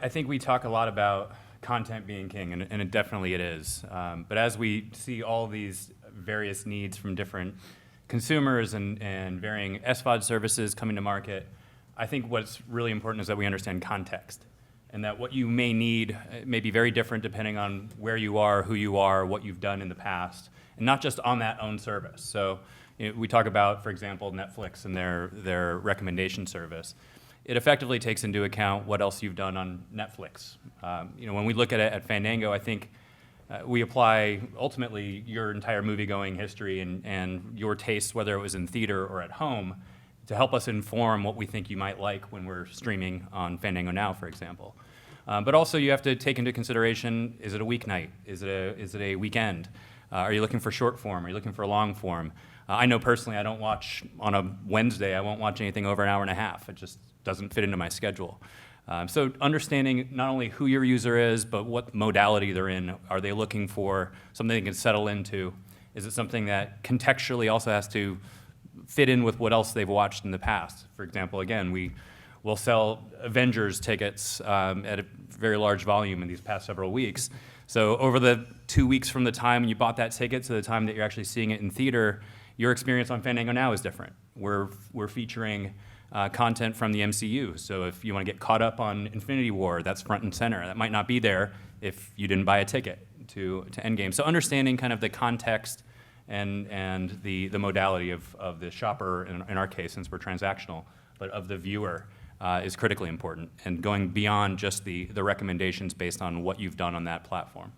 I think we talk a lot about content being king, and it definitely it is. But as we see all these various needs from different consumers and varying SVOD services coming to market, I think what's really important is that we understand context, and that what you may need may be very different depending on where you are, who you are, what you've done in the past, and not just on that own service. So we talk about, for example, Netflix and their recommendation service. It effectively takes into account what else you've done on Netflix. When we look at it at Fandango, I think we apply ultimately your entire movie-going history and your tastes, whether it was in theater or at home, to help us inform what we think you might like when we're streaming on Fandango Now, for example. But also you have to take into consideration, is it a weeknight? Is it a weekend? Are you looking for short form? Are you looking for long form? I know personally I don't watch, on a Wednesday, I won't watch anything over an hour and a half. It just doesn't fit into my schedule. So understanding not only who your user is, but what modality they're in. Are they looking for something they can settle into? Is it something that contextually also has to fit in with what else they've watched in the past? For example, again, we will sell Avengers tickets at a very large volume in these past several weeks. So over the 2 weeks from the time you bought that ticket to the time that you're actually seeing it in theater, your experience on Fandango Now is different. We're featuring content from the MCU. So if you want to get caught up on Infinity War, that's front and center. That might not be there if you didn't buy a ticket to Endgame. So understanding kind of the context and the modality of the shopper, in our case, since we're transactional, but of the viewer, is critically important, and going beyond just the recommendations based on what you've done on that platform.